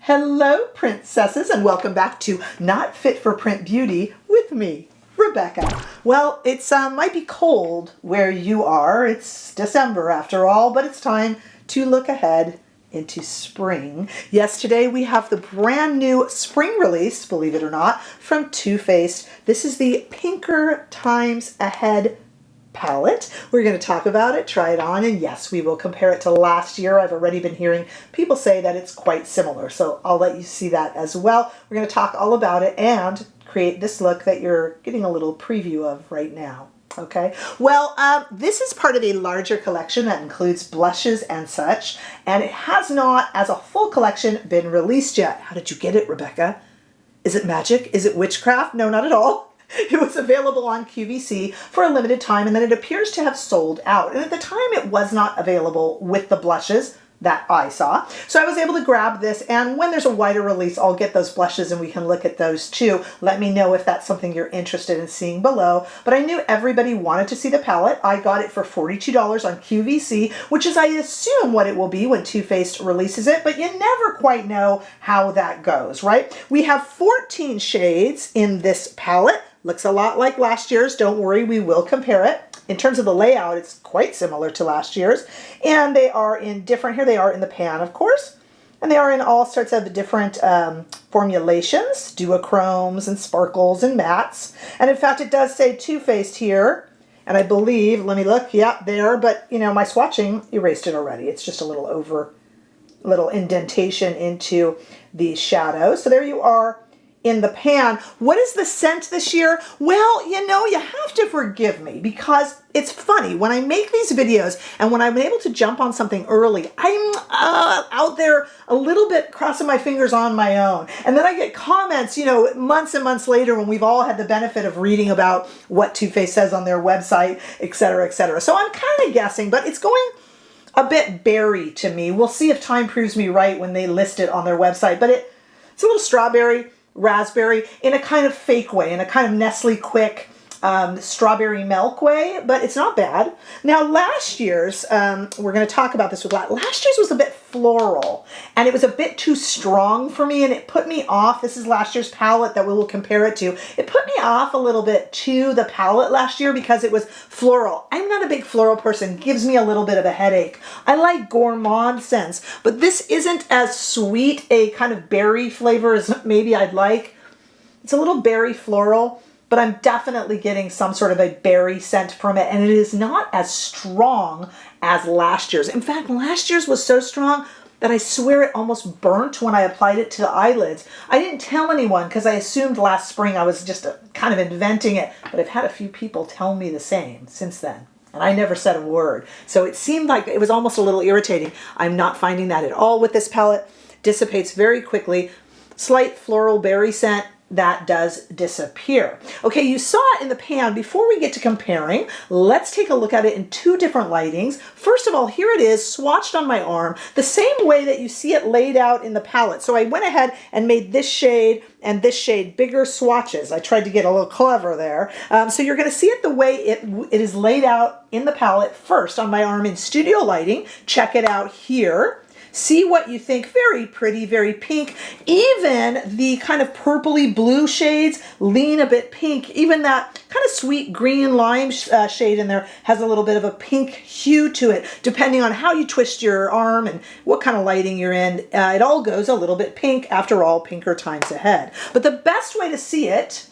Hello, princesses, and welcome back to Not Fit for Print Beauty with me, Rebecca. Well, it's might be cold where you are. It's December after all, but it's time to look ahead into spring. Yes, today we have the brand new spring release, believe it or not, from Too Faced. This is the Pinker Times Ahead palette. We're going to talk about it, try it on, and yes, we will compare it to last year. I've already been hearing people say that it's quite similar, so I'll let you see that as well. We're going to talk all about it and create this look that you're getting a little preview of right now. Okay, well, this is part of a larger collection that includes blushes and such, and it has not, as a full collection, been released yet. How did you get it, Rebecca? Is it magic? Is it witchcraft? No, not at all. It was available on QVC for a limited time, and then it appears to have sold out. And at the time, it was not available with the blushes that I saw. So I was able to grab this, and when there's a wider release, I'll get those blushes and we can look at those too. Let me know if that's something you're interested in seeing below. But I knew everybody wanted to see the palette. I got it for $42 on QVC, which is, I assume, what it will be when Too Faced releases it, but you never quite know how that goes, right? We have 14 shades in this palette. Looks a lot like last year's. Don't worry, we will compare it. In terms of the layout, it's quite similar to last year's. And they are in different, here they are in the pan, of course. And they are in all sorts of different formulations, duochromes and sparkles and mattes. And in fact, it does say Too Faced here. And I believe, let me look, yeah, there. But, you know, my swatching erased it already. It's just a little indentation into the shadow. So there you are in the pan. What is the scent this year? Well, you know, you have to forgive me because it's funny. When I make these videos and when I'm able to jump on something early, I'm out there a little bit crossing my fingers on my own. And then I get comments, you know, months and months later when we've all had the benefit of reading about what Too Faced says on their website, etc., etc. So I'm kind of guessing, but it's going a bit berry to me. We'll see if time proves me right when they list it on their website. But it's a little strawberry, raspberry in a kind of fake way, in a kind of Nestle Quick strawberry milk way, but it's not bad. Now last year's, we're going to talk about this with last year's was a bit floral and it was a bit too strong for me and it put me off. This is last year's palette that we will compare it to. It put me off a little bit to the palette last year because it was floral. I'm not a big floral person. It gives me a little bit of a headache. I like gourmand scents, but this isn't as sweet a kind of berry flavor as maybe I'd like. It's a little berry floral, but I'm definitely getting some sort of a berry scent from it, and it is not as strong as last year's. In fact, last year's was so strong that I swear it almost burnt when I applied it to the eyelids. I didn't tell anyone because I assumed last spring I was just kind of inventing it, but I've had a few people tell me the same since then, and I never said a word. So it seemed like it was almost a little irritating. I'm not finding that at all with this palette. Dissipates very quickly. Slight floral berry scent. That does disappear. Okay, you saw it in the pan. Before we get to comparing, let's take a look at it in two different lightings. First of all, here it is swatched on my arm, the same way that you see it laid out in the palette. So I went ahead and made this shade and this shade bigger swatches. I tried to get a little clever there. So you're going to see it the way it is laid out in the palette first on my arm in studio lighting. Check it out here. See what you think. Very pretty, very pink. Even the kind of purpley blue shades lean a bit pink. Even that kind of sweet green lime shade in there has a little bit of a pink hue to it, depending on how you twist your arm and what kind of lighting you're in. It all goes a little bit pink. After all, Pinker Times Ahead. But the best way to see it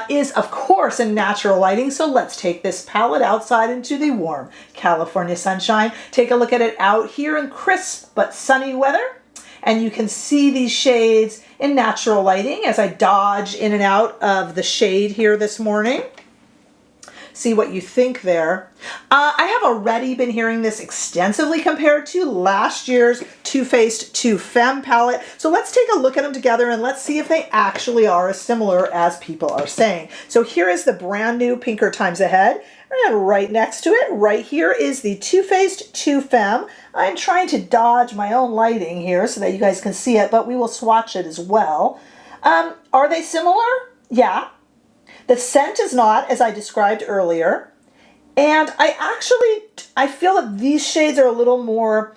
is, of course, in natural lighting. So let's take this palette outside into the warm California sunshine. Take a look at it out here in crisp but sunny weather. And you can see these shades in natural lighting as I dodge in and out of the shade here this morning. See what you think there. I have already been hearing this extensively compared to last year's Too Faced Too Femme palette. So let's take a look at them together and let's see if they actually are as similar as people are saying. So here is the brand new Pinker Times Ahead. And right next to it, right here, is the Too Faced Too Femme. I'm trying to dodge my own lighting here so that you guys can see it, but we will swatch it as well. Are they similar? Yeah. The scent is not, as I described earlier. And I feel that these shades are a little more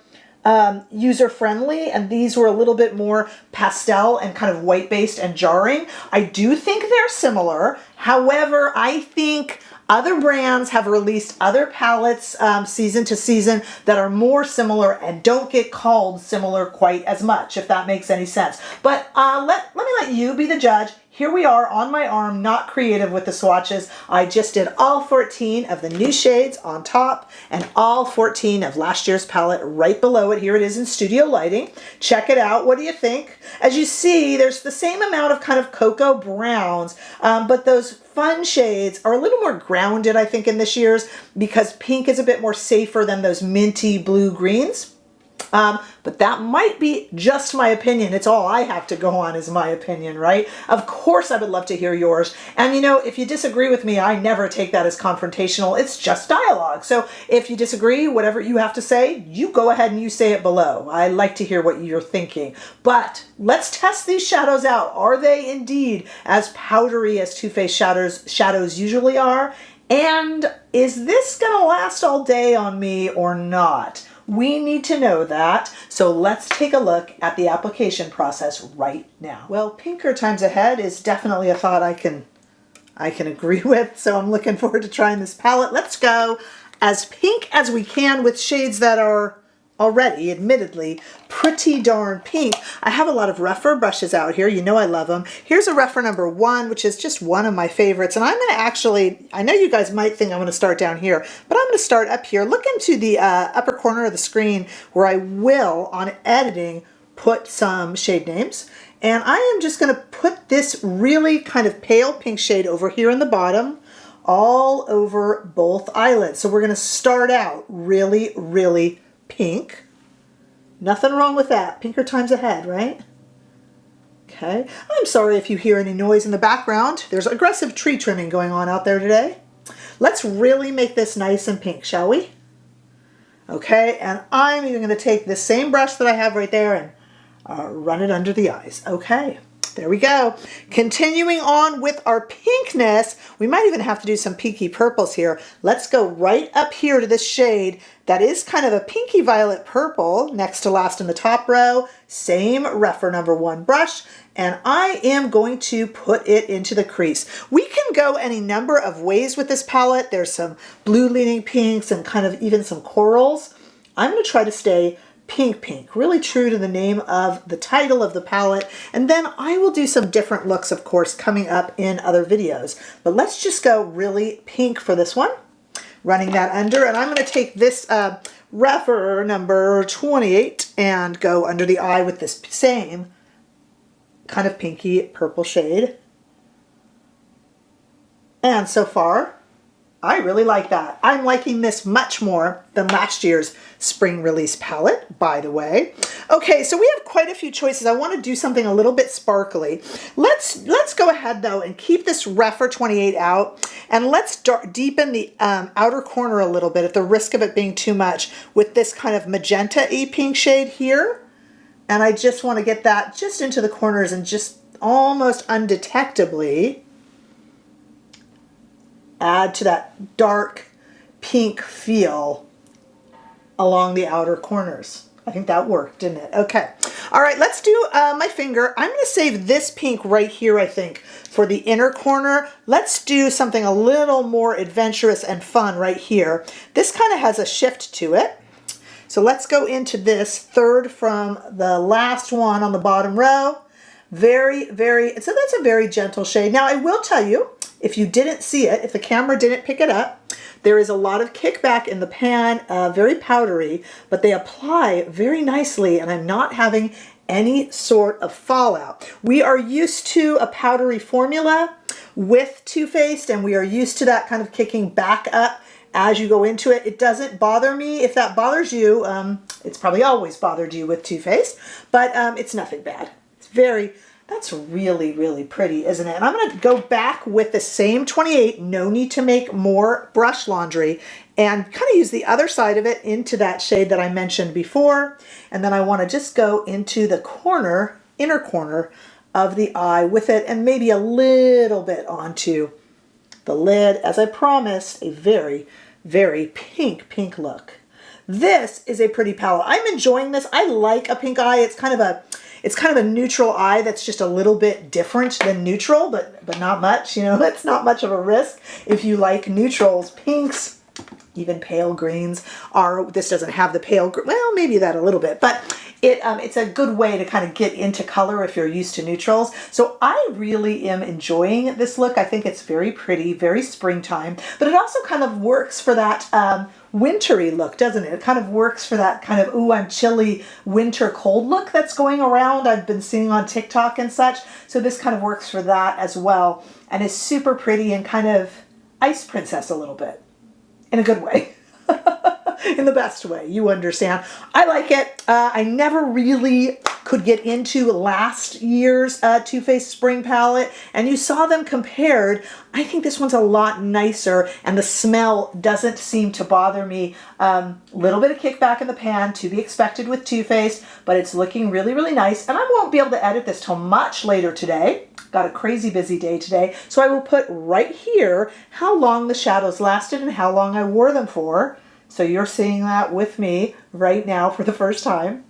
user-friendly, and these were a little bit more pastel and kind of white-based and jarring. I do think they're similar. However, I think other brands have released other palettes season to season that are more similar and don't get called similar quite as much, if that makes any sense. But let me let you be the judge. Here we are on my arm, not creative with the swatches. I just did all 14 of the new shades on top and all 14 of last year's palette right below it. Here it is in studio lighting. Check it out. What do you think? As you see, there's the same amount of kind of cocoa browns, but those fun shades are a little more grounded, I think, in this year's, because pink is a bit more safer than those minty blue greens. But that might be just my opinion. It's all I have to go on is my opinion, right? Of course, I would love to hear yours. And you know, if you disagree with me, I never take that as confrontational. It's just dialogue. So if you disagree, whatever you have to say, you go ahead and you say it below. I like to hear what you're thinking. But let's test these shadows out. Are they indeed as powdery as Too Faced shadows usually are? And is this gonna last all day on me or not? We need to know that, so let's take a look at the application process right now. Well, pinker times ahead is definitely a thought I can agree with, so I'm looking forward to trying this palette. Let's go as pink as we can with shades that are already, admittedly, pretty darn pink. I have a lot of rougher brushes out here. You know I love them. Here's a rougher number 1, which is just one of my favorites. And I'm going to actually, I know you guys might think I'm going to start down here, but I'm going to start up here. Look into the upper corner of the screen where I will, on editing, put some shade names. And I am just going to put this really kind of pale pink shade over here in the bottom, all over both eyelids. So we're going to start out really, really pink. Nothing wrong with that. Pinker times ahead, right? Okay. I'm sorry if you hear any noise in the background. There's aggressive tree trimming going on out there today. Let's really make this nice and pink, shall we? Okay, and I'm even going to take this same brush that I have right there and run it under the eyes. Okay. There we go. Continuing on with our pinkness, we might even have to do some pinky purples here. Let's go right up here to this shade that is kind of a pinky violet purple, next to last in the top row. Same rougher number 1 brush, and I am going to put it into the crease. We can go any number of ways with this palette. There's some blue leaning pinks and kind of even some corals. I'm going to try to stay pink, really true to the name of the title of the palette. And then I will do some different looks, of course, coming up in other videos. But let's just go really pink for this one. Running that under, and I'm going to take this rougher number 28 and go under the eye with this same kind of pinky purple shade. And so far, I really like that. I'm liking this much more than last year's spring release palette, by the way. Okay, so we have quite a few choices. I want to do something a little bit sparkly. Let's go ahead though and keep this rougher 28 out, and let's deepen the outer corner a little bit at the risk of it being too much with this kind of magenta-y pink shade here. And I just want to get that just into the corners and just almost undetectably add to that dark pink feel along the outer corners. I think that worked, didn't it? Okay. All right, let's do my finger. I'm going to save this pink right here, I think, for the inner corner. Let's do something a little more adventurous and fun right here. This kind of has a shift to it. So let's go into this third from the last one on the bottom row. So that's a very gentle shade. Now, I will tell you, if you didn't see it, if the camera didn't pick it up, there is a lot of kickback in the pan, very powdery, but they apply very nicely, and I'm not having any sort of fallout. We are used to a powdery formula with Too Faced, and we are used to that kind of kicking back up as you go into it. It doesn't bother me. If that bothers you, it's probably always bothered you with Too Faced, but it's nothing bad. That's really, really pretty, isn't it? And I'm going to go back with the same 28, no need to make more brush laundry, and kind of use the other side of it into that shade that I mentioned before. And then I want to just go into the corner, inner corner of the eye with it, and maybe a little bit onto the lid. As I promised, a very, very pink look. This is a pretty palette. I'm enjoying this. I like a pink eye. It's kind of a neutral eye that's just a little bit different than neutral, but not much. You know, it's not much of a risk if you like neutrals. Pinks, even pale greens are, this doesn't have the pale, well, maybe that a little bit, but it's a good way to kind of get into color if you're used to neutrals. So I really am enjoying this look. I think it's very pretty, very springtime, but it also kind of works for that wintry look, doesn't it? It kind of works for that kind of, ooh, I'm chilly winter cold look that's going around. I've been seeing on TikTok and such. So this kind of works for that as well. And is super pretty and kind of ice princess a little bit. In a good way. In the best way, you understand. I like it. I never really could get into last year's Too Faced Spring palette, and you saw them compared. I think this one's a lot nicer, and the smell doesn't seem to bother me. Little bit of kickback in the pan, to be expected with Too Faced, but it's looking really, really nice, and I won't be able to edit this till much later today. Got a crazy busy day today, so I will put right here how long the shadows lasted and how long I wore them for. So you're seeing that with me right now for the first time.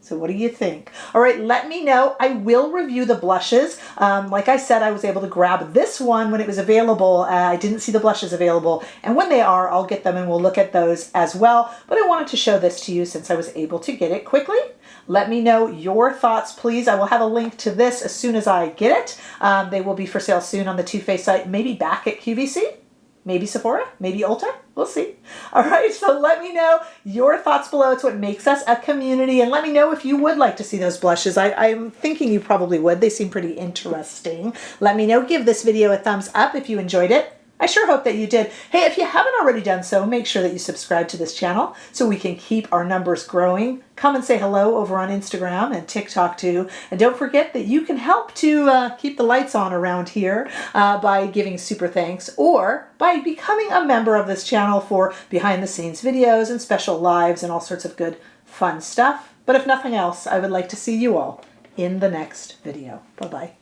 So what do you think? All right, let me know. I will review the blushes. Like I said, I was able to grab this one when it was available. I didn't see the blushes available. And when they are, I'll get them and we'll look at those as well. But I wanted to show this to you since I was able to get it quickly. Let me know your thoughts, please. I will have a link to this as soon as I get it. They will be for sale soon on the Too Faced site, maybe back at QVC. Maybe Sephora, maybe Ulta, we'll see. All right, so let me know your thoughts below. It's what makes us a community, and let me know if you would like to see those blushes. I'm thinking you probably would. They seem pretty interesting. Let me know. Give this video a thumbs up if you enjoyed it. I sure hope that you did. Hey, if you haven't already done so, make sure that you subscribe to this channel so we can keep our numbers growing. Come and say hello over on Instagram and TikTok too. And don't forget that you can help to keep the lights on around here by giving super thanks or by becoming a member of this channel for behind the scenes videos and special lives and all sorts of good fun stuff. But if nothing else, I would like to see you all in the next video. Bye-bye.